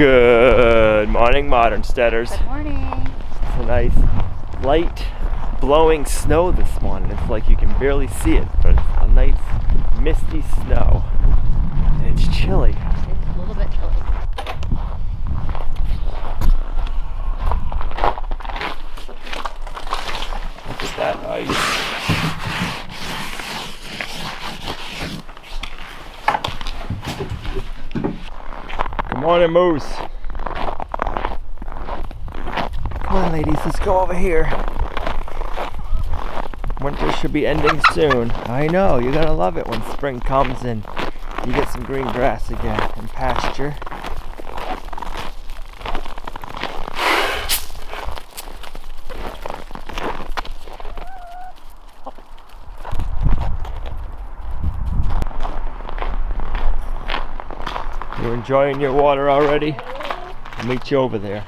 Good morning, Modern Steaders. Good morning. It's a nice light blowing snow this morning. It's like you can barely see it, but it's a nice misty snow. And it's chilly. It's a little bit chilly. Look at that ice. Good morning, Moose. Come on, ladies, let's go over here. Winter should be ending soon. I know, you're gonna love it when spring comes and you get some green grass again and pasture. You're enjoying your water already? I'll meet you over there.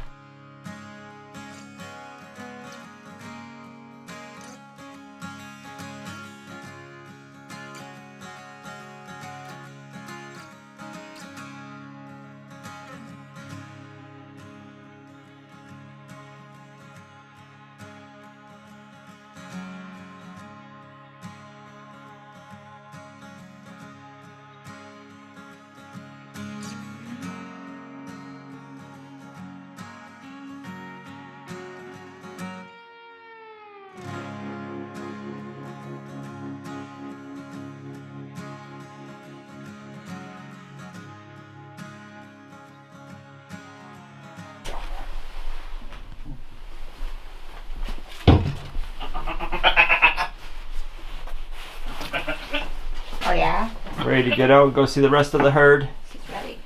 Oh yeah? Ready to get out and go see the rest of the herd? She's ready.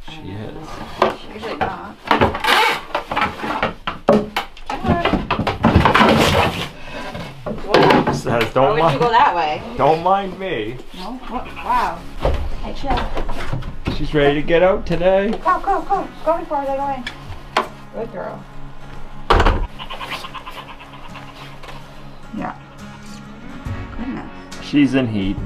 She is. She's usually not. Says, Why don't would you go that way? Don't mind me. No? What? Wow. Hey, chill. She's ready to get out today. Go, go, go. Go before I go in. Good girl. Yeah. Goodness. She's in heat.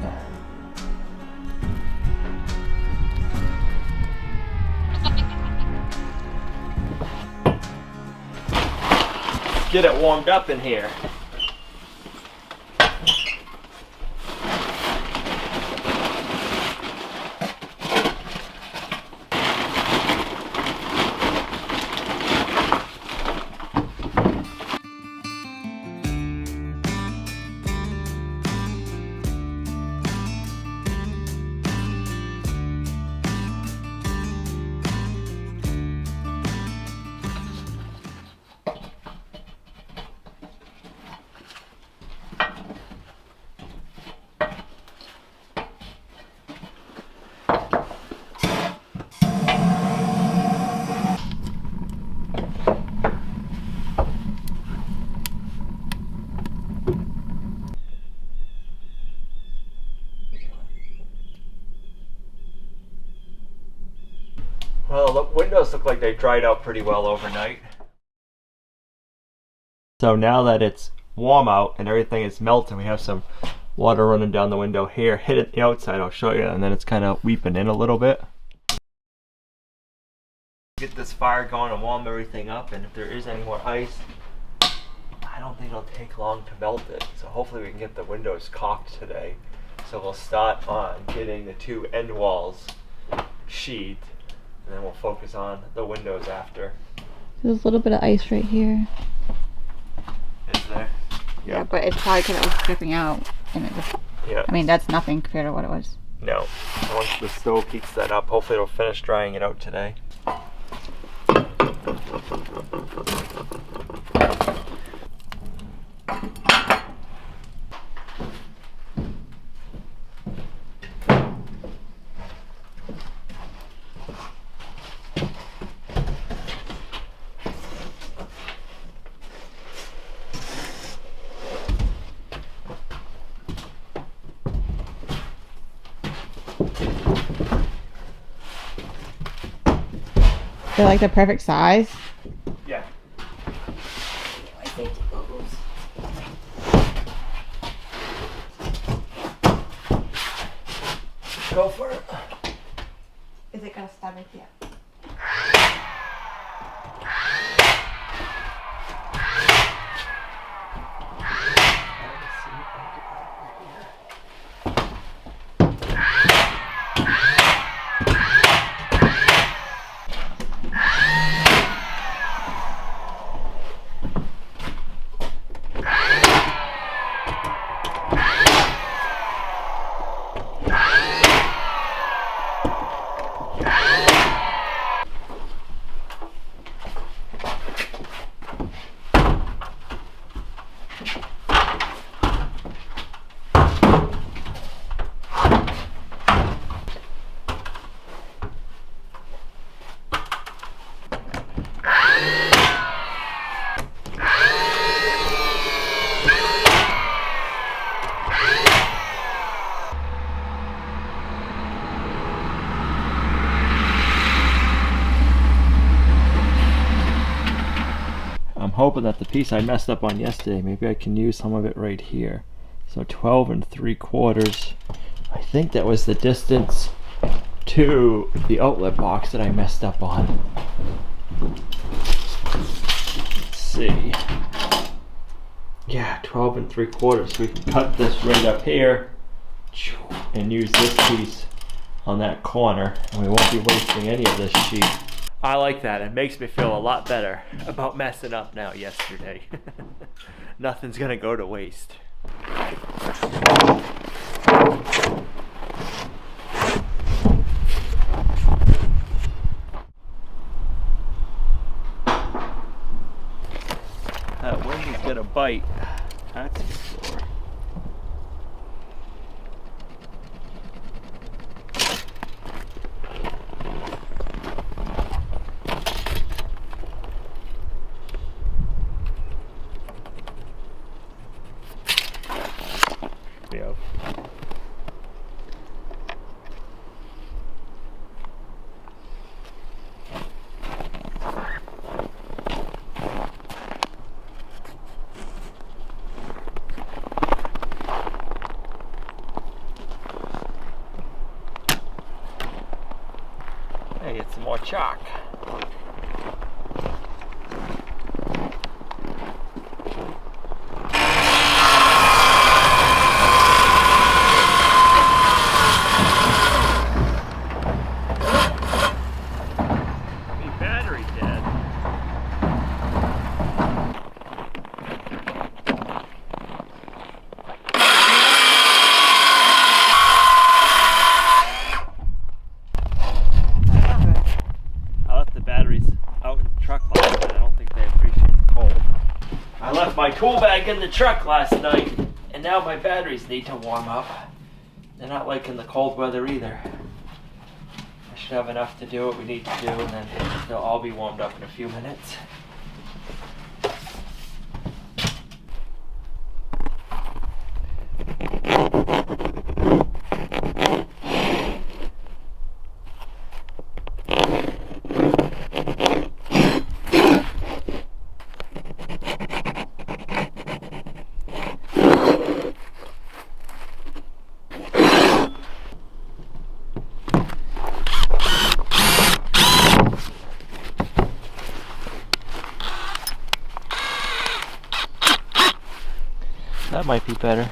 Get it warmed up in here. Well, the windows look like they dried out pretty well overnight. So now that it's warm out and everything is melting, we have some water running down the window here. Hit it the outside, I'll show you, and then it's kind of weeping in a little bit. Get this fire going and warm everything up, and if there is any more ice, I don't think it'll take long to melt it. So hopefully we can get the windows caulked today. So we'll start on getting the two end walls sheathed, and then we'll focus on the windows after. There's a little bit of ice right here. Is there? Yeah, but it's probably because it was dripping out. And it just, Yeah. I mean, that's nothing compared to what it was. No. Once the stove heats that up, hopefully it'll finish drying it out today. They're like the perfect size. Yeah. My safety goggles. Go for it. Is it gonna start right there? hoping that the piece I messed up on yesterday, maybe I can use some of it right here. So 12 3/4. I think that was the distance to the outlet box that I messed up on. Let's see. Yeah, 12 3/4. We can cut this right up here and use this piece on that corner, and we won't be wasting any of this sheet. I like that. It makes me feel a lot better about messing up now yesterday. Nothing's gonna go to waste. That wind is gonna bite, that's for sure. Yeah. Hey, get some more chalk. My tool bag in the truck last night, and now my batteries need to warm up. They're not liking the cold weather either. I should have enough to do what we need to do, and then they'll all be warmed up in a few minutes. That might be better.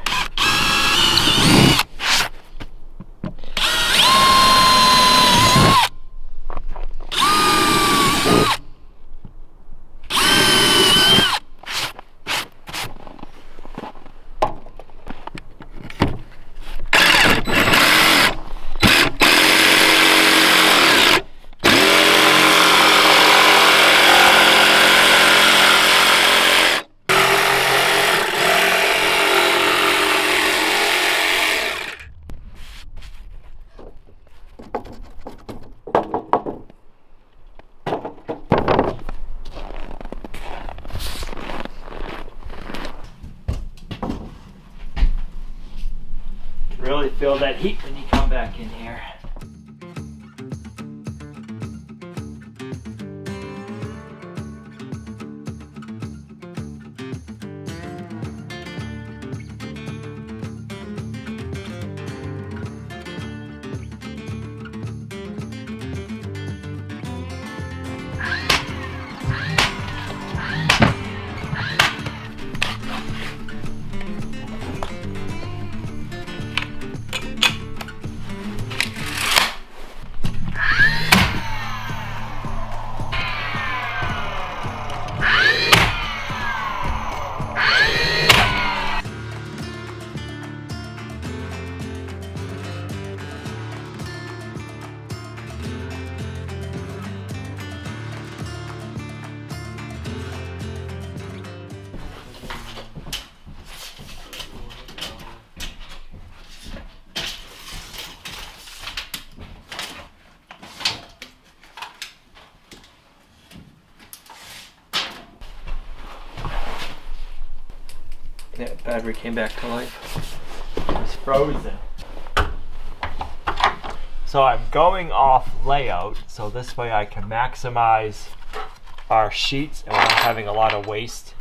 Really feel that heat when you come back in here. Yeah, battery came back to life. It was frozen. So I'm going off layout, so this way I can maximize our sheets and we're not having a lot of waste.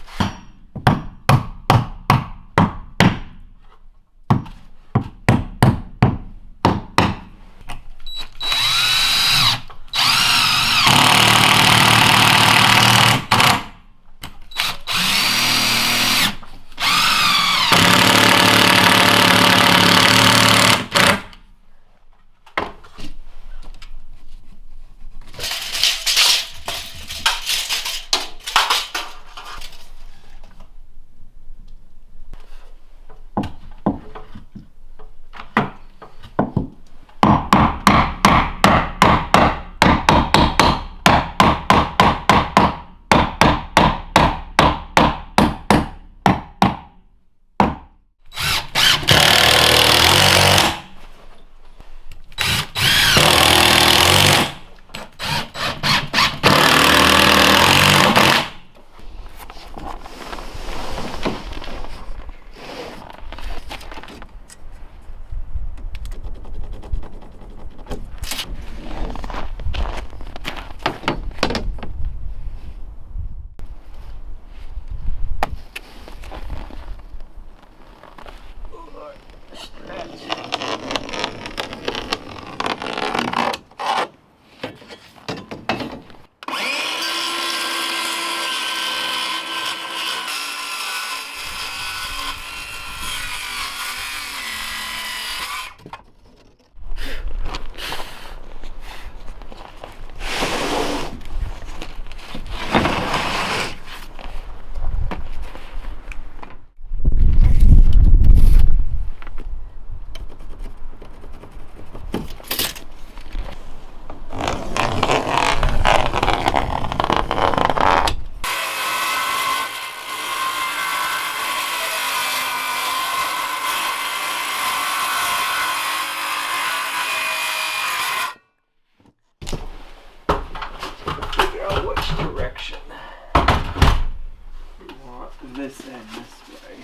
This end this way.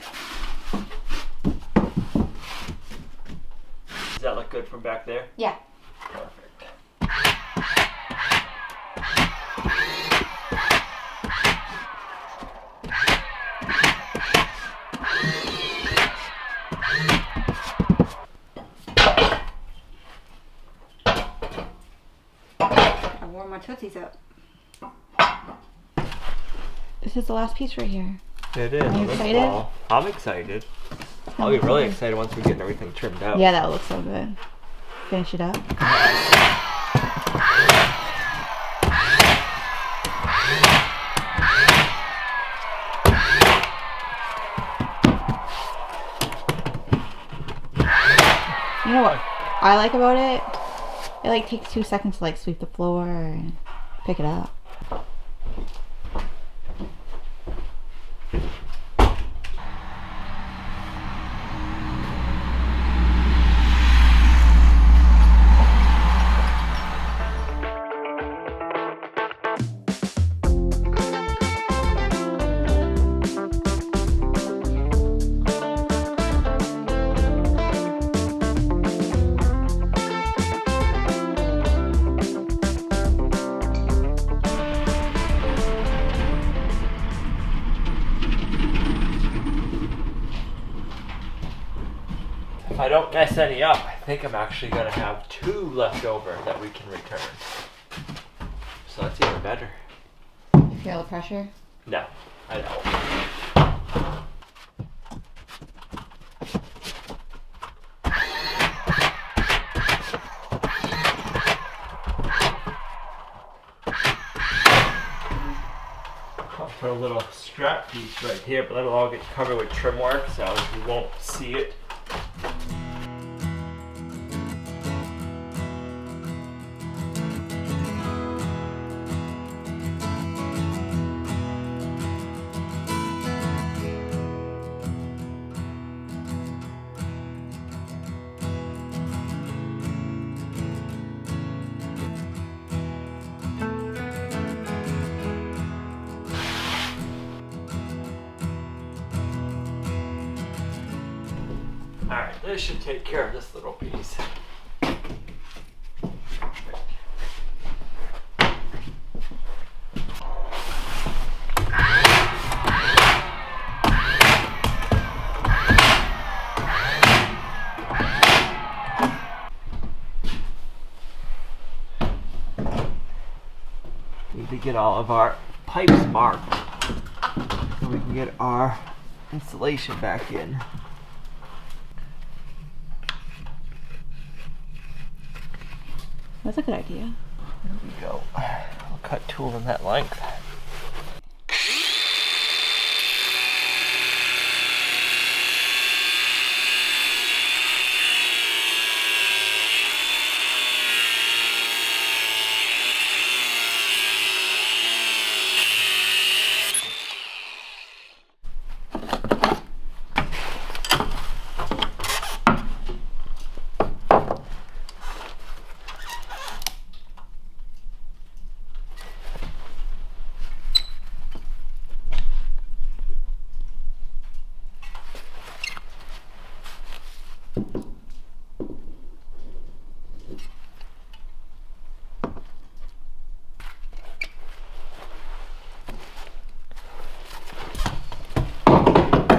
Does that look good from back there? Yeah. Perfect. I wore my tootsies up. This is the last piece right here. It is. Are you excited? I'm excited. I'll be really excited once we get everything trimmed out. Yeah, that looks so good. Finish it up. You know what I like about it? It like takes 2 seconds to like sweep the floor and pick it up. If I don't mess any up, I think I'm actually going to have 2 left over that we can return. So that's even better. You feel the pressure? No, I don't. I'll put a little strap piece right here, but that'll all get covered with trim work, so you won't see it. Alright, this should take care of this little piece. need to get all of our pipes marked so we can get our insulation back in. That's a good idea. There we go. I'll cut two of them that length.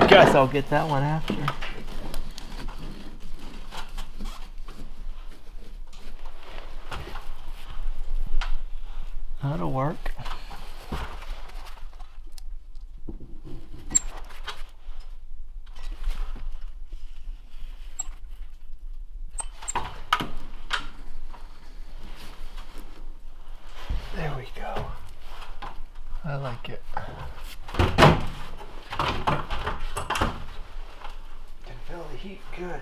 Guess I'll get that one after. That'll work. There we go. I like it. Feel the heat good.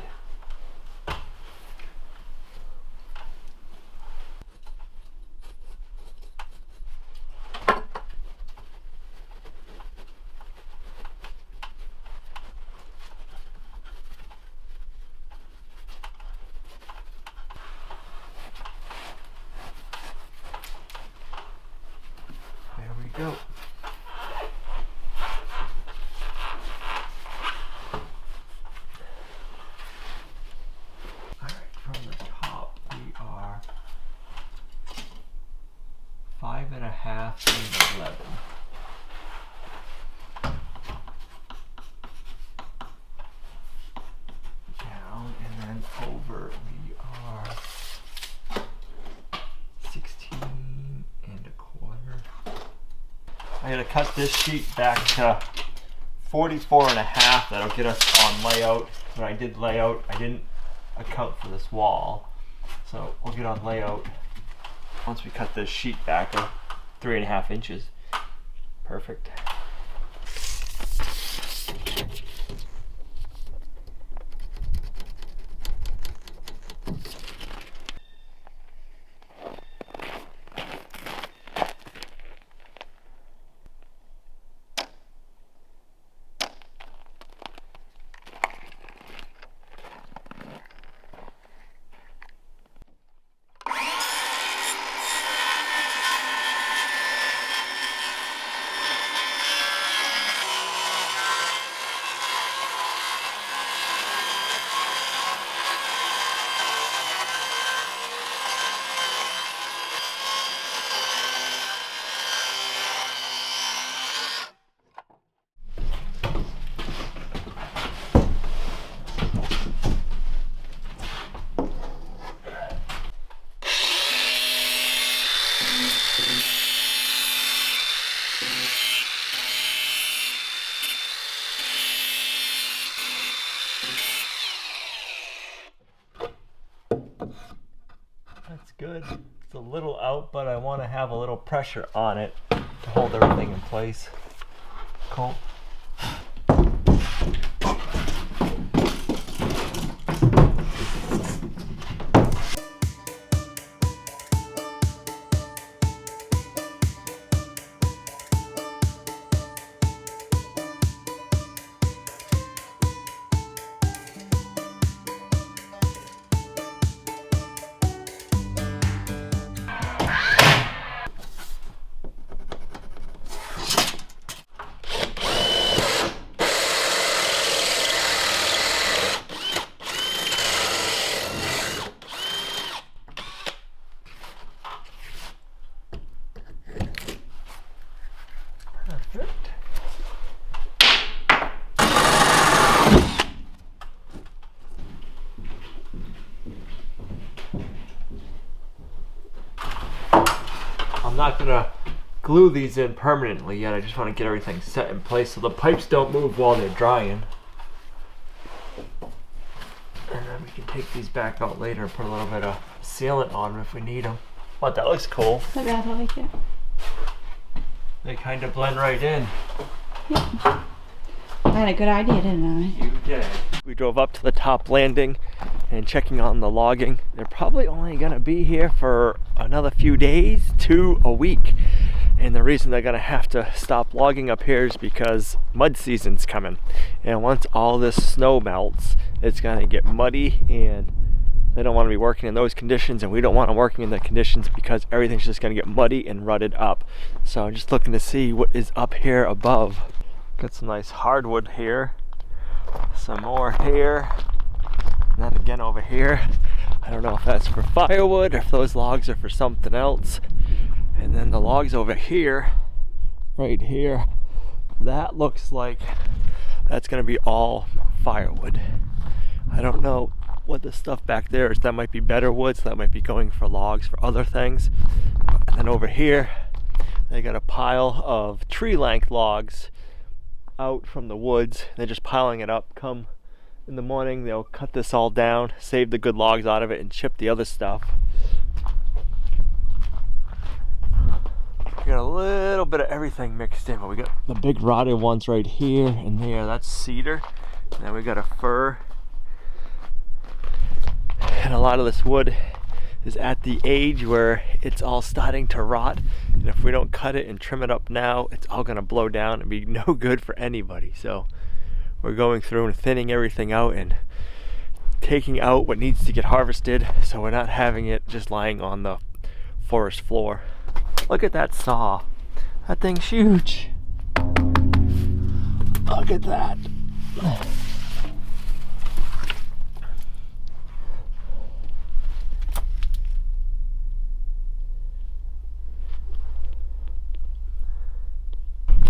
There we go. From the top, we are 5.5 and 11. Down and then over, we are 16 and 1/4. I gotta cut this sheet back to 44.5. That'll get us on layout. When I did layout, I didn't account for this wall, so we'll get on layout once we cut this sheet back 3.5 inches. Perfect. That's good. It's a little out, but I want to have a little pressure on it to hold everything in place. Cool. Perfect. I'm not gonna glue these in permanently yet. I just want to get everything set in place so the pipes don't move while they're drying. And then we can take these back out later and put a little bit of sealant on them if we need them. But that looks cool. Look at that, I like it. They kind of blend right in. Yeah. I had a good idea, didn't I? You did. We drove up to the top landing and checking on the logging. They're probably only gonna be here for another few days to a week. And the reason they're gonna have to stop logging up here is because mud season's coming. And once all this snow melts, it's gonna get muddy, and they don't want to be working in those conditions, and we don't want them working in the conditions because everything's just gonna get muddy and rutted up. So I'm just looking to see what is up here above. Got some nice hardwood here, some more here, and then again over here. I don't know if that's for firewood or if those logs are for something else. And then the logs over here, right here, that looks like that's gonna be all firewood. I don't know what the stuff back there is. That might be better wood, so that might be going for logs for other things. And then over here, they got a pile of tree length logs out from the woods. They're just piling it up. Come in the morning, they'll cut this all down, save the good logs out of it, and chip the other stuff. We got a little bit of everything mixed in, but we got the big rotted ones right here and there. That's cedar. And then we got a fir. And a lot of this wood is at the age where it's all starting to rot, and if we don't cut it and trim it up now, it's all gonna blow down and be no good for anybody. So we're going through and thinning everything out and taking out what needs to get harvested, so we're not having it just lying on the forest floor. Look at that saw. That thing's huge. Look at that.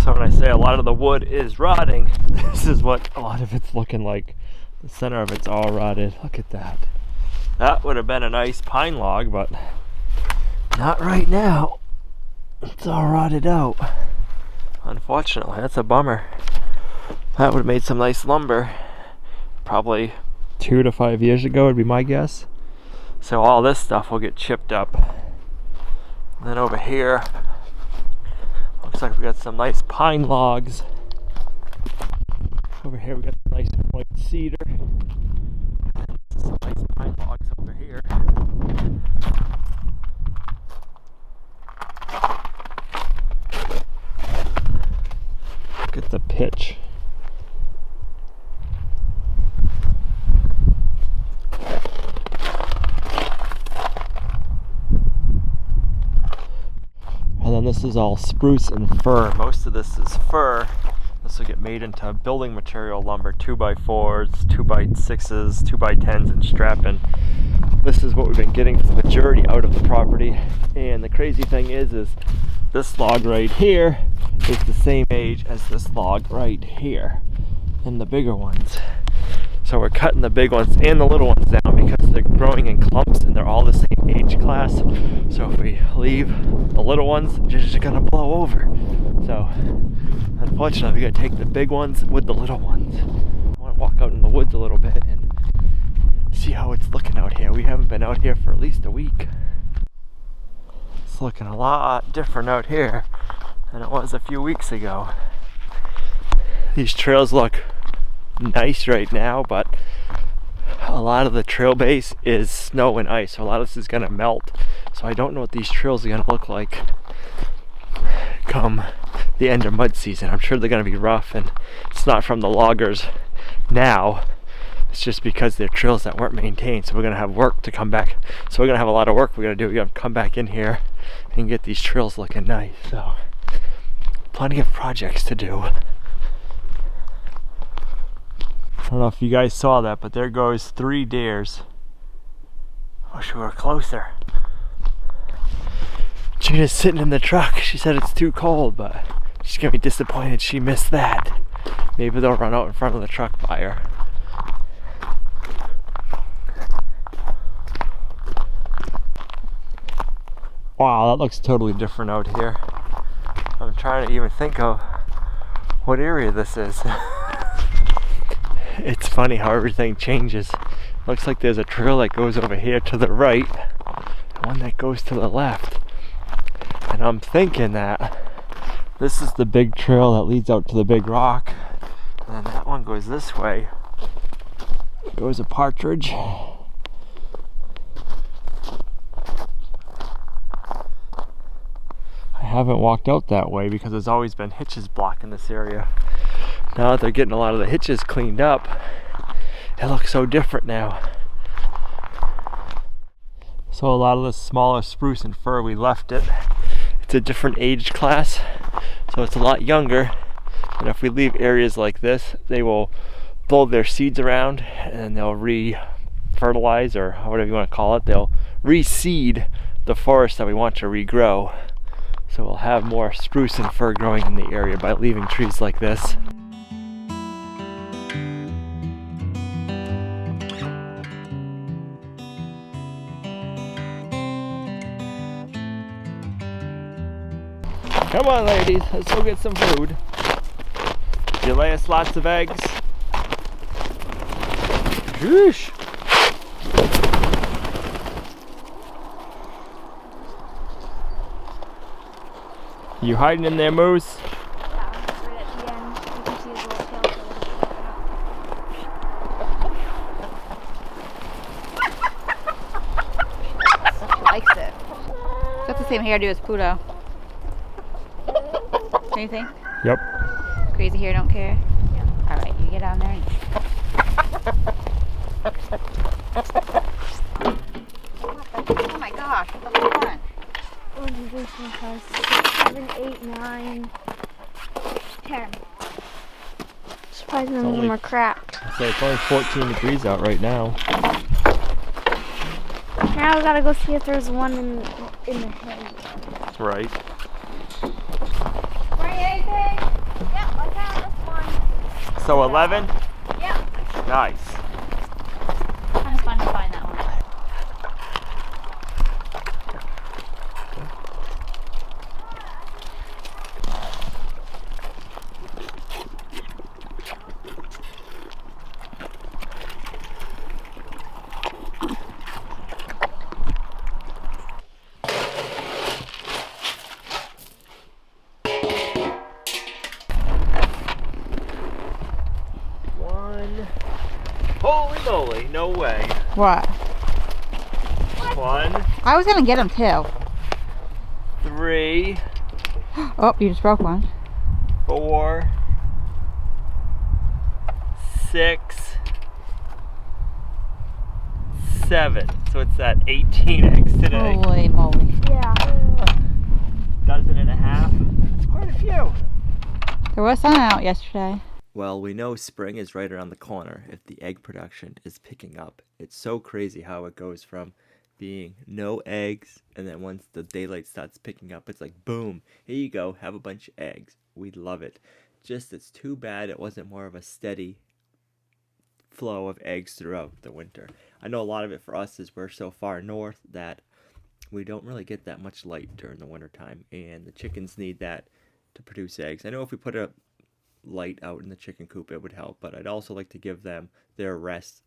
So when I say a lot of the wood is rotting, this is what a lot of it's looking like. The center of it's all rotted. Look at that. That would have been a nice pine log, but not right now. It's all rotted out. Unfortunately, that's a bummer. That would have made some nice lumber. Probably 2 to 5 years ago would be my guess. So all this stuff will get chipped up. And then over here, looks like we got some nice pine logs. Over here we got some nice white cedar. Some nice pine logs over here. Look at the pitch. And then this is all spruce and fir. Most of this is fir. This will get made into building material lumber, 2x4s, 2x6s, 2x10s, and strapping. This is what we've been getting for the majority out of the property. And the crazy thing is this log right here is the same age as this log right here, and the bigger ones. So we're cutting the big ones and the little ones down because they're growing in clumps and they're all the same age class. So if we leave the little ones, they're just gonna blow over. So unfortunately, we gotta take the big ones with the little ones. I wanna walk out in the woods a little bit and see how it's looking out here. We haven't been out here for at least a week. It's looking a lot different out here than it was a few weeks ago. These trails look nice right now, but a lot of the trail base is snow and ice, so a lot of this is gonna melt. So I don't know what these trails are gonna look like come the end of mud season. I'm sure they're gonna be rough, and it's not from the loggers now. It's just because they're trails that weren't maintained. So we're gonna have work to come back. So we're gonna have a lot of work we're gonna do. We gotta come back in here and get these trails looking nice. So plenty of projects to do. I don't know if you guys saw that, but there goes 3 deers. Wish we were closer. Gina's sitting in the truck. She said it's too cold, but she's gonna be disappointed she missed that. Maybe they'll run out in front of the truck by her. Wow, that looks totally different out here. I'm trying to even think of what area this is. It's funny how everything changes. Looks like there's a trail that goes over here to the right, and one that goes to the left. And I'm thinking that this is the big trail that leads out to the big rock. And then that one goes this way. Goes a partridge. I haven't walked out that way because there's always been hitches blocking this area. Now that they're getting a lot of the hitches cleaned up, it looks so different now. So a lot of the smaller spruce and fir, we left it. It's a different age class, so it's a lot younger. And if we leave areas like this, they will blow their seeds around and they'll re-fertilize, or whatever you want to call it. They'll reseed the forest that we want to regrow. So we'll have more spruce and fir growing in the area by leaving trees like this. Come on, ladies, let's go get some food. You lay us lots of eggs. Sheesh. You hiding in there, Moose? Yeah, it's right at the end. You can see his little tail She likes it. Got the same hairdo as Pluto. Anything? Yep. Crazy hair, don't care? Yeah. Alright, you get on there. And... oh my gosh, what the fun? 1, 2, 3, 4, 5, 6, 7, 8, 9, 10. Surprised none of them are cracked. So it's only 14 degrees out right now. Now we gotta go see if there's one in the hay. That's right. Anything? Yep, I found this one. So 11? Yep. Nice. Kind of fun to find that one. Holy moly, no way. What? 1, I was gonna get him too. 3, Oh, you just broke one. 4, 6, 7. So it's that 18 eggs today. Holy moly. Yeah. Dozen and a half. That's quite a few. There was sun out yesterday. Well, we know spring is right around the corner if the egg production is picking up. It's so crazy how it goes from being no eggs, and then once the daylight starts picking up, it's like, boom, here you go, have a bunch of eggs. We love it. Just it's too bad it wasn't more of a steady flow of eggs throughout the winter. I know a lot of it for us is we're so far north that we don't really get that much light during the wintertime, and the chickens need that to produce eggs. I know if we put a light out in the chicken coop it would help, but I'd also like to give them their rest.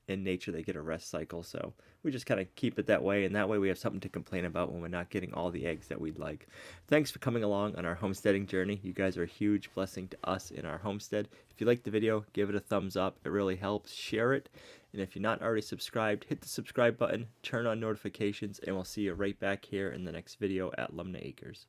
In nature they get a rest cycle, so we just kind of keep it that way, and that way we have something to complain about when we're not getting all the eggs that we'd like. Thanks for coming along on our homesteading journey. You guys are a huge blessing to us in our homestead. If you liked the video, give it a thumbs up. It really helps. Share it, and if you're not already subscribed, hit the subscribe button, turn on notifications, and we'll see you right back here in the next video at Lumnah Acres.